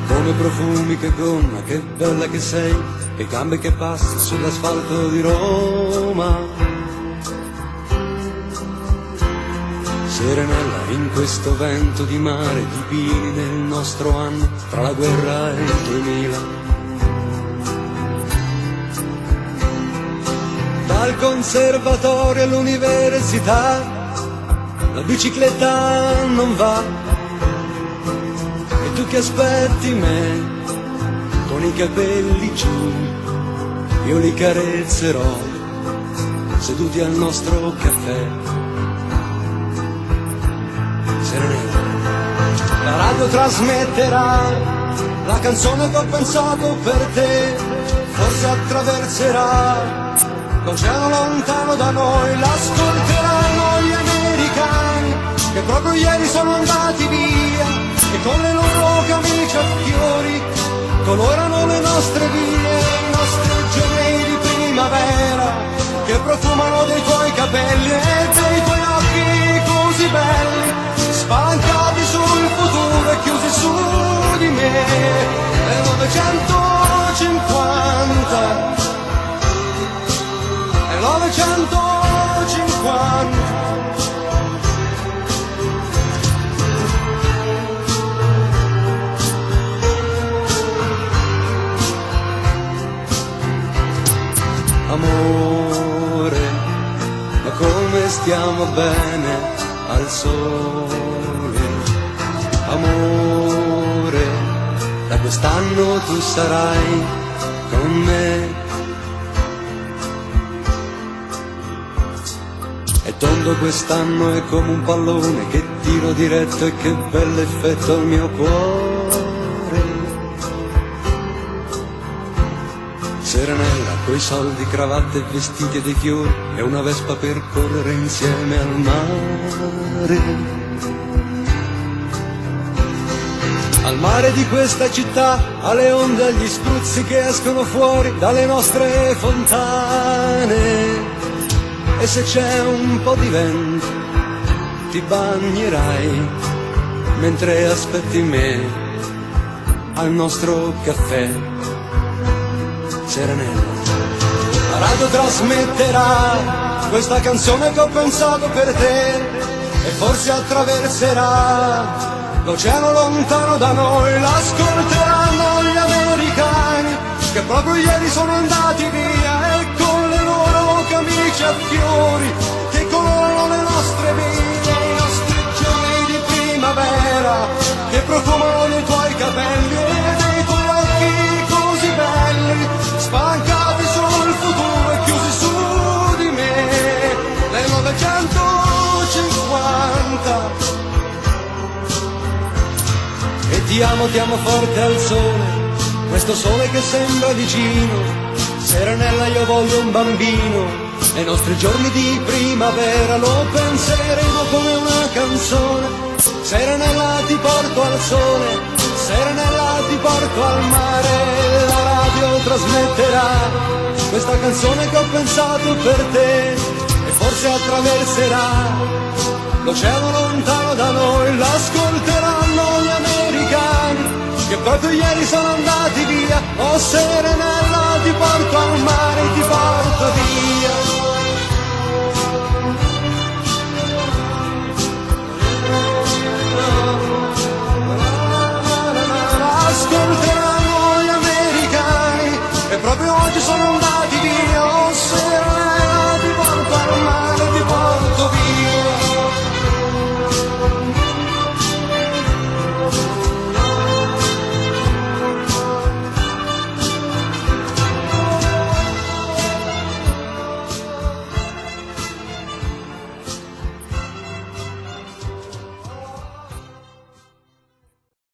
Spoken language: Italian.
Come profumi, che gonna, che bella che sei, che gambe che passi sull'asfalto di Roma. Serenella in questo vento di mare, di pini nel nostro anno, tra la guerra e il 2000. Dal conservatorio all'università, la bicicletta non va. E tu che aspetti me, con i capelli giù, io li carezzerò, seduti al nostro caffè. Serenella. La radio trasmetterà la canzone che ho pensato per te, forse attraverserà l'oceano lontano da noi, l'ascolteranno gli americani che proprio ieri sono andati via e con le loro camicie a fiori colorano le nostre vie, i nostri giorni di primavera che profumano dei tuoi capelli e dei tuoi occhi così belli, spalancati sul futuro e chiusi su di me. Nel 950, nel 950. Amore, ma come stiamo bene al sole. Amore, da quest'anno tu sarai con me. È tondo quest'anno, è come un pallone che tiro diretto e che bell'effetto al mio cuore. Serenella, coi soldi, cravatte e vestiti e dei fiori, e una vespa per correre insieme al mare. Al mare di questa città, alle onde, agli spruzzi che escono fuori dalle nostre fontane. E se c'è un po' di vento, ti bagnerai mentre aspetti me al nostro caffè. Serenella. La radio trasmetterà questa canzone che ho pensato per te e forse attraverserà l'oceano lontano da noi, l'ascolteranno gli americani che proprio ieri sono andati via e con le loro camicie a fiori che colorano le nostre vite, i nostri giorni di primavera che profumano dei tuoi capelli e dei tuoi occhi così belli, spalancati sul futuro e chiusi su di me. Nel 950 e ti amo forte al sole, questo sole che sembra vicino. Serenella, io voglio un bambino, e i nostri giorni di primavera lo penseremo come una canzone. Serenella, ti porto al sole, Serenella, ti porto al mare. La radio trasmetterà questa canzone che ho pensato per te e forse attraverserà l'oceano lontano da noi, l'ascolteranno gli americani che proprio ieri sono andati via. Oh Serenella, ti porto al mare, ti porto via.